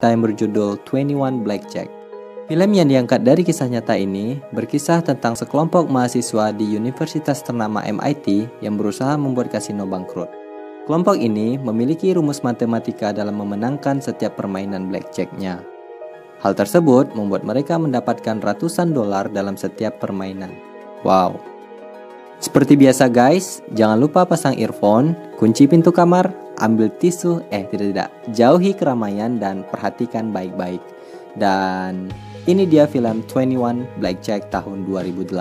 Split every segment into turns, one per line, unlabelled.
cerita yang berjudul 21 Blackjack. Film yang diangkat dari kisah nyata ini berkisah tentang sekelompok mahasiswa di universitas ternama MIT yang berusaha membuat kasino bangkrut. Kelompok ini memiliki rumus matematika dalam memenangkan setiap permainan blackjack-nya. Hal tersebut membuat mereka mendapatkan ratusan dolar dalam setiap permainan. Wow. Seperti biasa guys, jangan lupa pasang earphone, kunci pintu kamar, ambil tisu, tidak, jauhi keramaian dan perhatikan baik-baik. Dan ini dia film 21 Blackjack tahun 2008.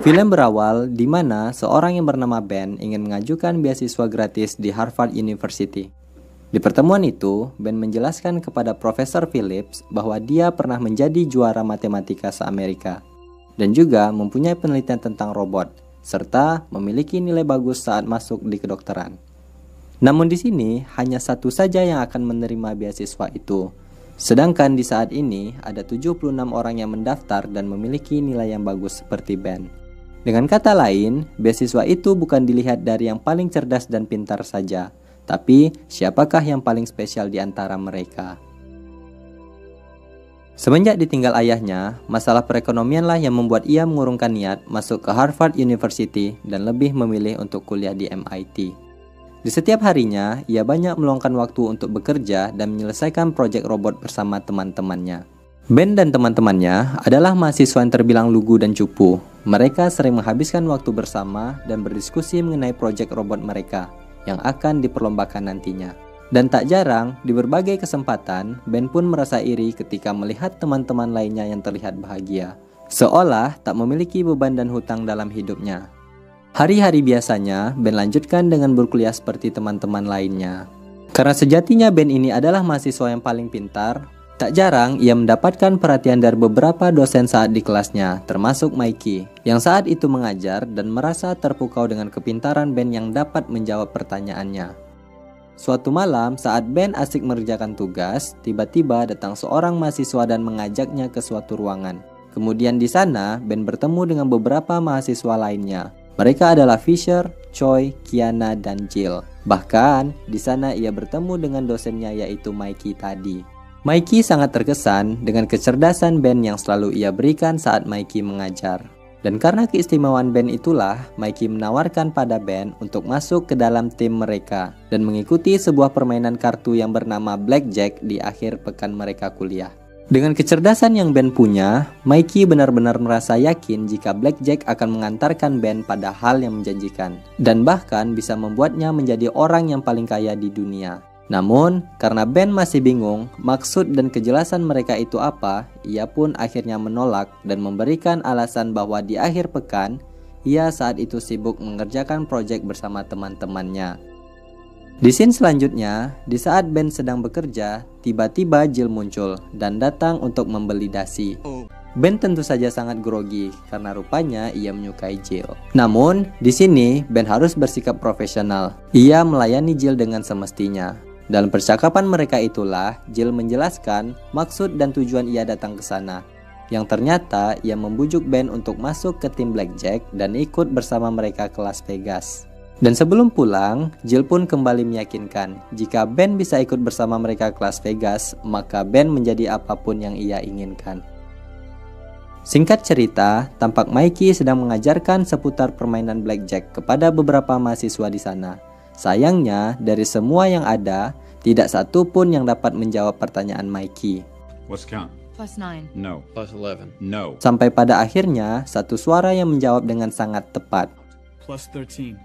Film berawal di mana seorang yang bernama Ben ingin mengajukan beasiswa gratis di Harvard University. Di pertemuan itu, Ben menjelaskan kepada Profesor Phillips bahwa dia pernah menjadi juara matematika se-Amerika dan juga mempunyai penelitian tentang robot, serta memiliki nilai bagus saat masuk di kedokteran. Namun di sini hanya satu saja yang akan menerima beasiswa itu. Sedangkan di saat ini ada 76 orang yang mendaftar dan memiliki nilai yang bagus seperti Ben. Dengan kata lain, beasiswa itu bukan dilihat dari yang paling cerdas dan pintar saja, tapi siapakah yang paling spesial di antara mereka. Semenjak ditinggal ayahnya, masalah perekonomianlah yang membuat ia mengurungkan niat masuk ke Harvard University dan lebih memilih untuk kuliah di MIT. Di setiap harinya, ia banyak meluangkan waktu untuk bekerja dan menyelesaikan proyek robot bersama teman-temannya. Ben dan teman-temannya adalah mahasiswa yang terbilang lugu dan cupu. Mereka sering menghabiskan waktu bersama dan berdiskusi mengenai proyek robot mereka yang akan diperlombakan nantinya. Dan tak jarang, di berbagai kesempatan, Ben pun merasa iri ketika melihat teman-teman lainnya yang terlihat bahagia, seolah tak memiliki beban dan hutang dalam hidupnya. Hari-hari biasanya, Ben lanjutkan dengan berkuliah seperti teman-teman lainnya. Karena sejatinya Ben ini adalah mahasiswa yang paling pintar, tak jarang ia mendapatkan perhatian dari beberapa dosen saat di kelasnya, termasuk Mikey, yang saat itu mengajar dan merasa terpukau dengan kepintaran Ben yang dapat menjawab pertanyaannya. Suatu malam, saat Ben asik mengerjakan tugas, tiba-tiba datang seorang mahasiswa dan mengajaknya ke suatu ruangan. Kemudian di sana, Ben bertemu dengan beberapa mahasiswa lainnya. Mereka adalah Fisher, Choi, Kiana, dan Jill. Bahkan, di sana ia bertemu dengan dosennya yaitu Mikey tadi. Mikey sangat terkesan dengan kecerdasan Ben yang selalu ia berikan saat Mikey mengajar. Dan karena keistimewaan Ben itulah, Mikey menawarkan pada Ben untuk masuk ke dalam tim mereka dan mengikuti sebuah permainan kartu yang bernama Blackjack di akhir pekan mereka kuliah. Dengan kecerdasan yang Ben punya, Mikey benar-benar merasa yakin jika Blackjack akan mengantarkan Ben pada hal yang menjanjikan dan bahkan bisa membuatnya menjadi orang yang paling kaya di dunia. Namun, karena Ben masih bingung maksud dan kejelasan mereka itu apa, ia pun akhirnya menolak dan memberikan alasan bahwa di akhir pekan, ia saat itu sibuk mengerjakan proyek bersama teman-temannya. Di scene selanjutnya, di saat Ben sedang bekerja, tiba-tiba Jill muncul dan datang untuk membeli dasi. Ben tentu saja sangat grogi karena rupanya ia menyukai Jill. Namun, di sini Ben harus bersikap profesional. Ia melayani Jill dengan semestinya. Dalam percakapan mereka itulah, Jill menjelaskan maksud dan tujuan ia datang ke sana. Yang ternyata ia membujuk Ben untuk masuk ke tim Blackjack dan ikut bersama mereka ke Las Vegas. Dan sebelum pulang, Jill pun kembali meyakinkan jika Ben bisa ikut bersama mereka ke Las Vegas, maka Ben menjadi apapun yang ia inginkan. Singkat cerita, tampak Mikey sedang mengajarkan seputar permainan Blackjack kepada beberapa mahasiswa di sana. Sayangnya, dari semua yang ada, tidak satu pun yang dapat menjawab pertanyaan Mikey.
What's count?
+9.
No.
+11.
No.
Sampai pada akhirnya, satu suara yang menjawab dengan sangat tepat.
+13.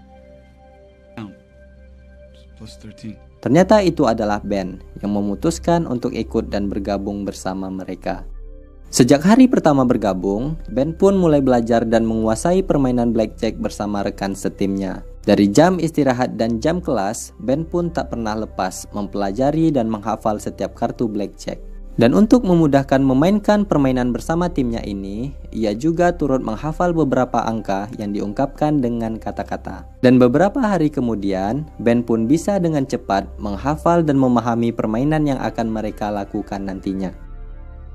Count. +13.
Ternyata itu adalah Ben yang memutuskan untuk ikut dan bergabung bersama mereka. Sejak hari pertama bergabung, Ben pun mulai belajar dan menguasai permainan Blackjack bersama rekan setimnya. Dari jam istirahat dan jam kelas, Ben pun tak pernah lepas mempelajari dan menghafal setiap kartu Blackjack. Dan untuk memudahkan memainkan permainan bersama timnya ini, ia juga turut menghafal beberapa angka yang diungkapkan dengan kata-kata. Dan beberapa hari kemudian, Ben pun bisa dengan cepat menghafal dan memahami permainan yang akan mereka lakukan nantinya.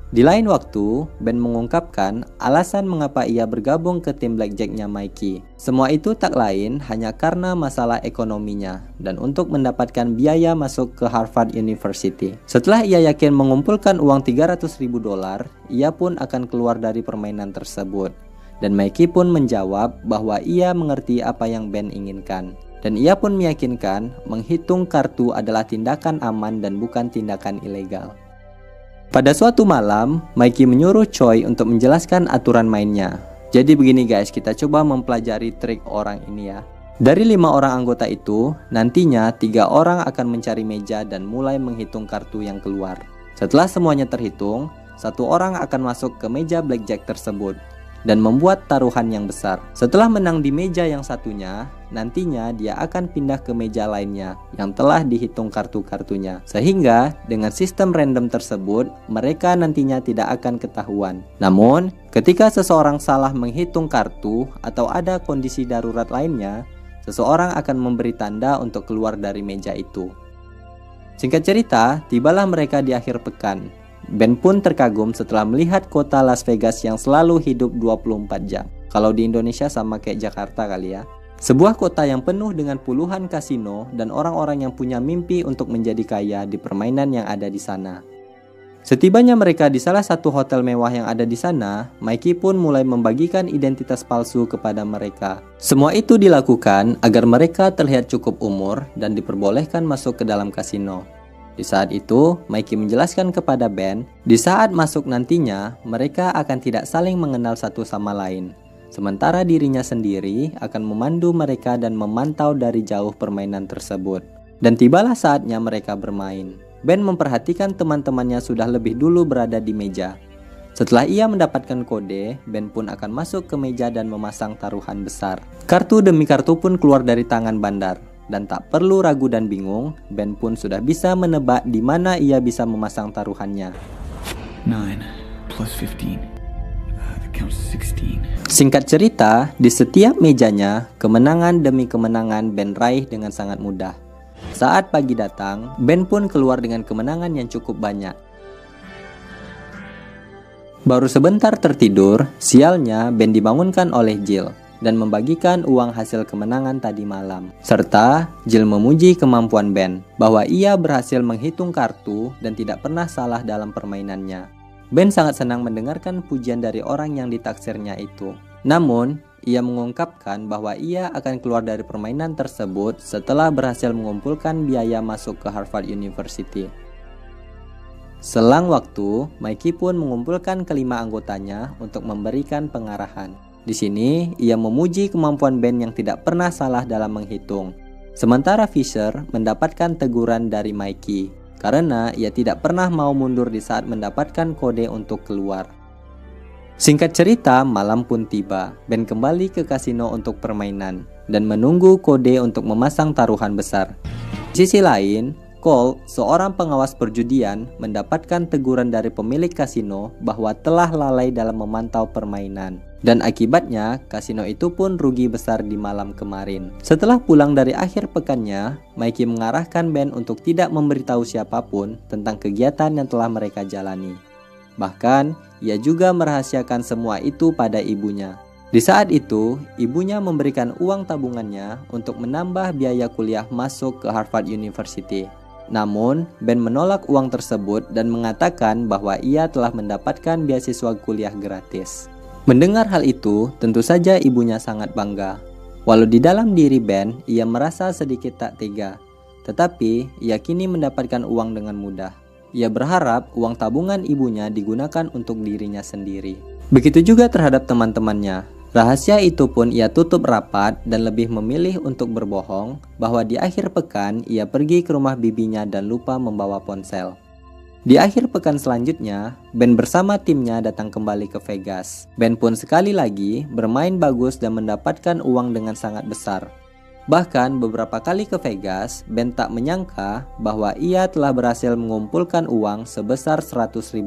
Di lain waktu, Ben mengungkapkan alasan mengapa ia bergabung ke tim blackjack-nya Mikey. Semua itu tak lain hanya karena masalah ekonominya dan untuk mendapatkan biaya masuk ke Harvard University. Setelah ia yakin mengumpulkan uang $300.000, ia pun akan keluar dari permainan tersebut. Dan Mikey pun menjawab bahwa ia mengerti apa yang Ben inginkan. Dan ia pun meyakinkan menghitung kartu adalah tindakan aman dan bukan tindakan ilegal. Pada suatu malam, Mikey menyuruh Choi untuk menjelaskan aturan mainnya. Jadi begini guys, kita coba mempelajari trik orang ini ya. Dari 5 orang anggota itu, nantinya 3 orang akan mencari meja dan mulai menghitung kartu yang keluar. Setelah semuanya terhitung, 1 orang akan masuk ke meja blackjack tersebut dan membuat taruhan yang besar. Setelah menang di meja yang satunya, nantinya dia akan pindah ke meja lainnya yang telah dihitung kartu-kartunya. Sehingga dengan sistem random tersebut, mereka nantinya tidak akan ketahuan. Namun, ketika seseorang salah menghitung kartu atau ada kondisi darurat lainnya, seseorang akan memberi tanda untuk keluar dari meja itu. Singkat cerita, tibalah mereka di akhir pekan. Ben pun terkagum setelah melihat kota Las Vegas yang selalu hidup 24 jam. Kalau di Indonesia sama kayak Jakarta kali ya. Sebuah kota yang penuh dengan puluhan kasino dan orang-orang yang punya mimpi untuk menjadi kaya di permainan yang ada di sana. Setibanya mereka di salah satu hotel mewah yang ada di sana, Mikey pun mulai membagikan identitas palsu kepada mereka. Semua itu dilakukan agar mereka terlihat cukup umur dan diperbolehkan masuk ke dalam kasino. Di saat itu, Mikey menjelaskan kepada Ben, di saat masuk nantinya, mereka akan tidak saling mengenal satu sama lain. Sementara dirinya sendiri akan memandu mereka dan memantau dari jauh permainan tersebut. Dan tibalah saatnya mereka bermain. Ben memperhatikan teman-temannya sudah lebih dulu berada di meja. Setelah ia mendapatkan kode, Ben pun akan masuk ke meja dan memasang taruhan besar. Kartu demi kartu pun keluar dari tangan Bandar. Dan tak perlu ragu dan bingung, Ben pun sudah bisa menebak di mana ia bisa memasang taruhannya.
9 plus 15. That counts 16.
Singkat cerita, di setiap mejanya, kemenangan demi kemenangan Ben raih dengan sangat mudah. Saat pagi datang, Ben pun keluar dengan kemenangan yang cukup banyak. Baru sebentar tertidur, sialnya Ben dibangunkan oleh Jill dan membagikan uang hasil kemenangan tadi malam. Serta Jill memuji kemampuan Ben bahwa ia berhasil menghitung kartu dan tidak pernah salah dalam permainannya. Ben sangat senang mendengarkan pujian dari orang yang ditaksirnya itu. Namun, ia mengungkapkan bahwa ia akan keluar dari permainan tersebut setelah berhasil mengumpulkan biaya masuk ke Harvard University. Selang waktu, Mikey pun mengumpulkan kelima anggotanya untuk memberikan pengarahan. Di sini, ia memuji kemampuan Ben yang tidak pernah salah dalam menghitung. Sementara Fisher mendapatkan teguran dari Mikey karena ia tidak pernah mau mundur di saat mendapatkan kode untuk keluar. Singkat cerita, malam pun tiba. Ben kembali ke kasino untuk permainan dan menunggu kode untuk memasang taruhan besar. Di sisi lain, Cole, seorang pengawas perjudian, mendapatkan teguran dari pemilik kasino bahwa telah lalai dalam memantau permainan. Dan akibatnya, kasino itu pun rugi besar di malam kemarin. Setelah pulang dari akhir pekannya, Mikey mengarahkan Ben untuk tidak memberitahu siapapun tentang kegiatan yang telah mereka jalani. Bahkan, ia juga merahasiakan semua itu pada ibunya. Di saat itu, ibunya memberikan uang tabungannya untuk menambah biaya kuliah masuk ke Harvard University. Namun, Ben menolak uang tersebut dan mengatakan bahwa ia telah mendapatkan beasiswa kuliah gratis. Mendengar hal itu, tentu saja ibunya sangat bangga. Walau di dalam diri Ben, ia merasa sedikit tak tega. Tetapi, ia kini mendapatkan uang dengan mudah. Ia berharap uang tabungan ibunya digunakan untuk dirinya sendiri. Begitu juga terhadap teman-temannya. Rahasia itu pun ia tutup rapat dan lebih memilih untuk berbohong bahwa di akhir pekan ia pergi ke rumah bibinya dan lupa membawa ponsel. Di akhir pekan selanjutnya, Ben bersama timnya datang kembali ke Vegas. Ben pun sekali lagi bermain bagus dan mendapatkan uang dengan sangat besar. Bahkan beberapa kali ke Vegas, Ben tak menyangka bahwa ia telah berhasil mengumpulkan uang sebesar $100.000,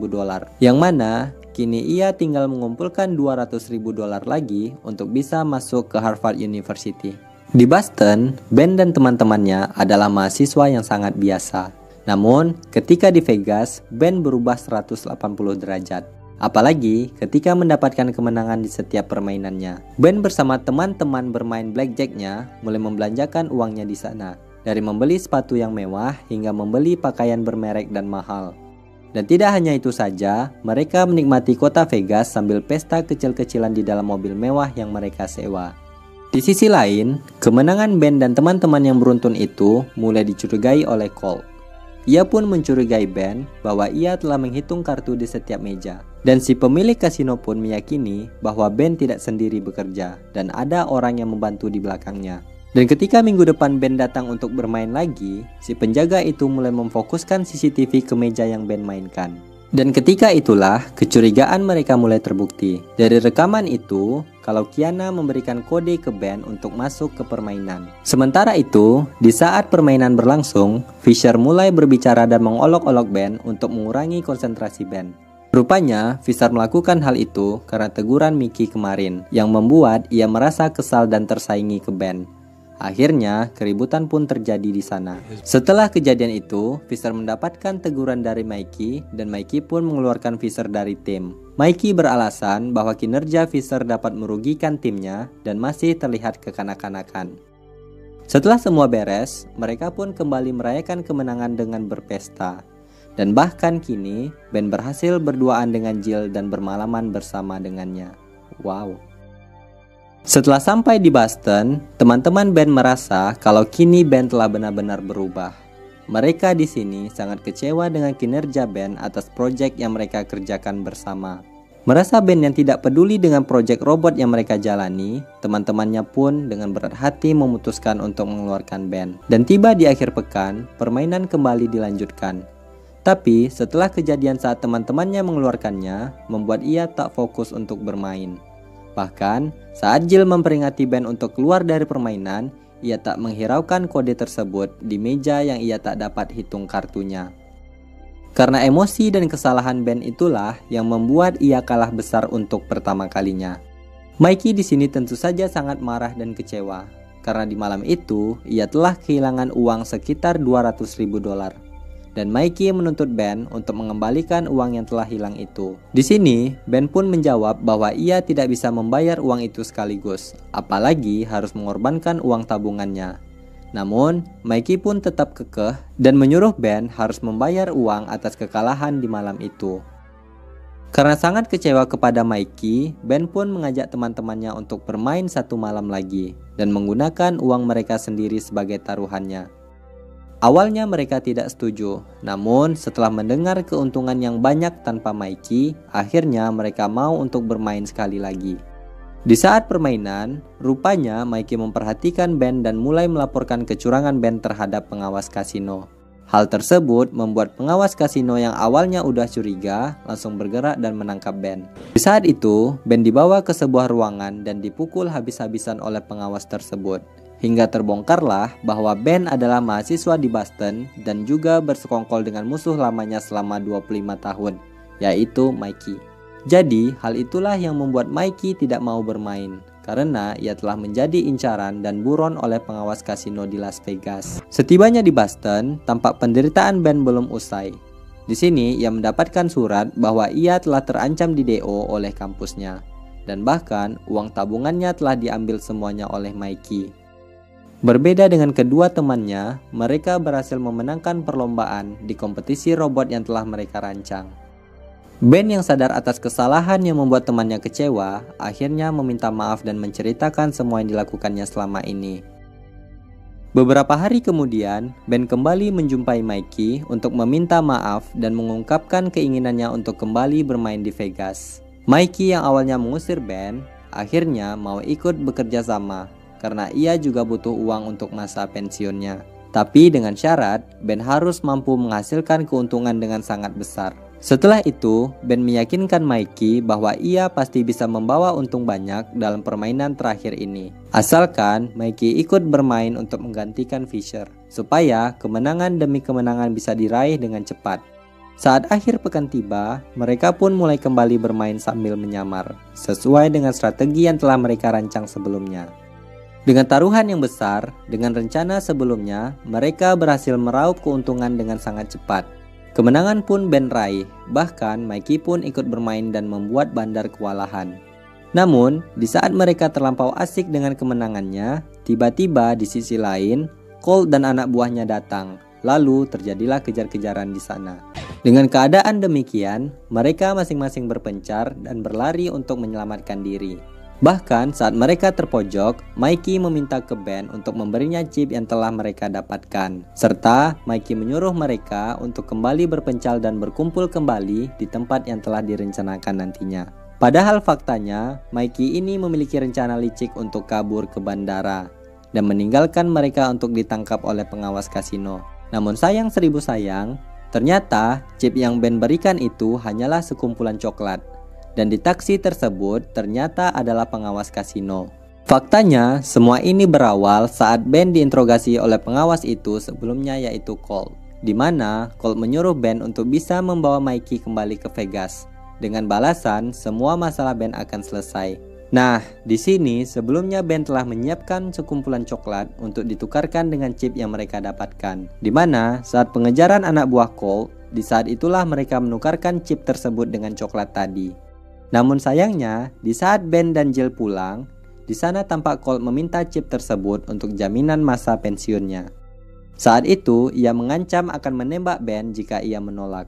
yang mana kini ia tinggal mengumpulkan $200.000 lagi untuk bisa masuk ke Harvard University. Di Boston, Ben dan teman-temannya adalah mahasiswa yang sangat biasa. Namun, ketika di Vegas, Ben berubah 180 derajat. Apalagi ketika mendapatkan kemenangan di setiap permainannya. Ben bersama teman-teman bermain blackjack-nya mulai membelanjakan uangnya di sana. Dari membeli sepatu yang mewah hingga membeli pakaian bermerek dan mahal. Dan tidak hanya itu saja, mereka menikmati kota Vegas sambil pesta kecil-kecilan di dalam mobil mewah yang mereka sewa. Di sisi lain, kemenangan Ben dan teman-teman yang beruntun itu mulai dicurigai oleh Colt. Ia pun mencurigai Ben bahwa ia telah menghitung kartu di setiap meja. Dan si pemilik kasino pun meyakini bahwa Ben tidak sendiri bekerja dan ada orang yang membantu di belakangnya. Dan ketika minggu depan Ben datang untuk bermain lagi, si penjaga itu mulai memfokuskan CCTV ke meja yang Ben mainkan. Dan ketika itulah kecurigaan mereka mulai terbukti. Dari rekaman itu, kalau Kiana memberikan kode ke Ben untuk masuk ke permainan. Sementara itu, di saat permainan berlangsung, Fisher mulai berbicara dan mengolok-olok Ben untuk mengurangi konsentrasi Ben. Rupanya, Fisher melakukan hal itu karena teguran Mickey kemarin, yang membuat ia merasa kesal dan tersaingi ke Ben. Akhirnya, keributan pun terjadi di sana. Setelah kejadian itu, Fisher mendapatkan teguran dari Mikey, dan Mikey pun mengeluarkan Fisher dari tim. Mikey beralasan bahwa kinerja Fisher dapat merugikan timnya dan masih terlihat kekanak-kanakan. Setelah semua beres, mereka pun kembali merayakan kemenangan dengan berpesta. Dan bahkan kini, Ben berhasil berduaan dengan Jill dan bermalaman bersama dengannya. Wow. Setelah sampai di Boston, teman-teman Ben merasa kalau kini Ben telah benar-benar berubah. Mereka di sini sangat kecewa dengan kinerja Ben atas proyek yang mereka kerjakan bersama. Merasa Ben yang tidak peduli dengan proyek robot yang mereka jalani, teman-temannya pun dengan berat hati memutuskan untuk mengeluarkan Ben. Dan tiba di akhir pekan, permainan kembali dilanjutkan. Tapi setelah kejadian saat teman-temannya mengeluarkannya, membuat ia tak fokus untuk bermain. Bahkan saat Jill memperingati Ben untuk keluar dari permainan, ia tak menghiraukan kode tersebut di meja yang ia tak dapat hitung kartunya. Karena emosi dan kesalahan Ben itulah yang membuat ia kalah besar untuk pertama kalinya. Mikey di sini tentu saja sangat marah dan kecewa, karena di malam itu ia telah kehilangan uang sekitar $200.000. Dan Mikey menuntut Ben untuk mengembalikan uang yang telah hilang itu. Di sini, Ben pun menjawab bahwa ia tidak bisa membayar uang itu sekaligus, apalagi harus mengorbankan uang tabungannya. Namun, Mikey pun tetap kekeh dan menyuruh Ben harus membayar uang atas kekalahan di malam itu. Karena sangat kecewa kepada Mikey, Ben pun mengajak teman-temannya untuk bermain satu malam lagi dan menggunakan uang mereka sendiri sebagai taruhannya. Awalnya mereka tidak setuju, namun setelah mendengar keuntungan yang banyak tanpa Mikey, akhirnya mereka mau untuk bermain sekali lagi. Di saat permainan, rupanya Mikey memperhatikan Ben dan mulai melaporkan kecurangan Ben terhadap pengawas kasino. Hal tersebut membuat pengawas kasino yang awalnya udah curiga langsung bergerak dan menangkap Ben. Di saat itu, Ben dibawa ke sebuah ruangan dan dipukul habis-habisan oleh pengawas tersebut. Hingga terbongkarlah bahwa Ben adalah mahasiswa di Boston dan juga bersekongkol dengan musuh lamanya selama 25 tahun, yaitu Mikey. Jadi, hal itulah yang membuat Mikey tidak mau bermain, karena ia telah menjadi incaran dan buron oleh pengawas kasino di Las Vegas. Setibanya di Boston, tampak penderitaan Ben belum usai. Di sini, ia mendapatkan surat bahwa ia telah terancam di DO oleh kampusnya, dan bahkan uang tabungannya telah diambil semuanya oleh Mikey. Berbeda dengan kedua temannya, mereka berhasil memenangkan perlombaan di kompetisi robot yang telah mereka rancang. Ben yang sadar atas kesalahan yang membuat temannya kecewa, akhirnya meminta maaf dan menceritakan semua yang dilakukannya selama ini. Beberapa hari kemudian, Ben kembali menjumpai Mikey untuk meminta maaf dan mengungkapkan keinginannya untuk kembali bermain di Vegas. Mikey yang awalnya mengusir Ben, akhirnya mau ikut bekerja sama, karena ia juga butuh uang untuk masa pensiunnya. Tapi dengan syarat, Ben harus mampu menghasilkan keuntungan dengan sangat besar. Setelah itu, Ben meyakinkan Mikey bahwa ia pasti bisa membawa untung banyak dalam permainan terakhir ini. Asalkan Mikey ikut bermain untuk menggantikan Fisher, supaya kemenangan demi kemenangan bisa diraih dengan cepat. Saat akhir pekan tiba, mereka pun mulai kembali bermain sambil menyamar, sesuai dengan strategi yang telah mereka rancang sebelumnya. Dengan taruhan yang besar, dengan rencana sebelumnya, mereka berhasil meraup keuntungan dengan sangat cepat. Kemenangan pun Ben raih, bahkan Mikey pun ikut bermain dan membuat bandar kewalahan. Namun, di saat mereka terlampau asik dengan kemenangannya, tiba-tiba di sisi lain, Colt dan anak buahnya datang. Lalu terjadilah kejar-kejaran di sana. Dengan keadaan demikian, mereka masing-masing berpencar dan berlari untuk menyelamatkan diri. Bahkan saat mereka terpojok, Mikey meminta ke Ben untuk memberinya chip yang telah mereka dapatkan. Serta Mikey menyuruh mereka untuk kembali berpencar dan berkumpul kembali di tempat yang telah direncanakan nantinya. Padahal faktanya, Mikey ini memiliki rencana licik untuk kabur ke bandara dan meninggalkan mereka untuk ditangkap oleh pengawas kasino. Namun sayang seribu sayang, ternyata chip yang Ben berikan itu hanyalah sekumpulan coklat. Dan di taksi tersebut ternyata adalah pengawas kasino. Faktanya, semua ini berawal saat Ben diinterogasi oleh pengawas itu sebelumnya, yaitu Colt. Di mana Colt menyuruh Ben untuk bisa membawa Mikey kembali ke Vegas. Dengan balasan, semua masalah Ben akan selesai. Nah, di sini sebelumnya Ben telah menyiapkan sekumpulan coklat untuk ditukarkan dengan chip yang mereka dapatkan. Di mana saat pengejaran anak buah Colt, di saat itulah mereka menukarkan chip tersebut dengan coklat tadi. Namun sayangnya, di saat Ben dan Jill pulang, di sana tampak Colt meminta chip tersebut untuk jaminan masa pensiunnya. Saat itu, ia mengancam akan menembak Ben jika ia menolak.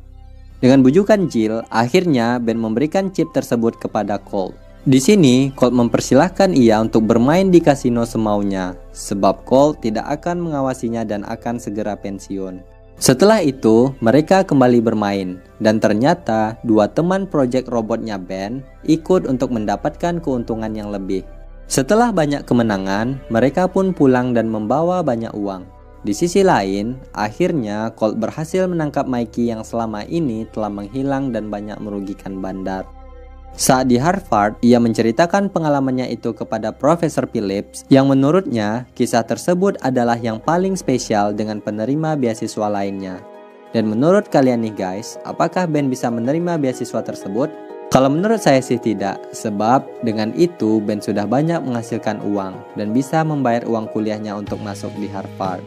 Dengan bujukan Jill, akhirnya Ben memberikan chip tersebut kepada Colt. Di sini, Colt mempersilahkan ia untuk bermain di kasino semaunya, sebab Colt tidak akan mengawasinya dan akan segera pensiun. Setelah itu, mereka kembali bermain, dan ternyata dua teman proyek robotnya Ben ikut untuk mendapatkan keuntungan yang lebih. Setelah banyak kemenangan, mereka pun pulang dan membawa banyak uang. Di sisi lain, akhirnya Colt berhasil menangkap Mikey yang selama ini telah menghilang dan banyak merugikan bandar. Saat di Harvard, ia menceritakan pengalamannya itu kepada Profesor Phillips yang menurutnya kisah tersebut adalah yang paling spesial dengan penerima beasiswa lainnya. Dan menurut kalian nih guys, apakah Ben bisa menerima beasiswa tersebut? Kalau menurut saya sih tidak, sebab dengan itu Ben sudah banyak menghasilkan uang dan bisa membayar uang kuliahnya untuk masuk di Harvard.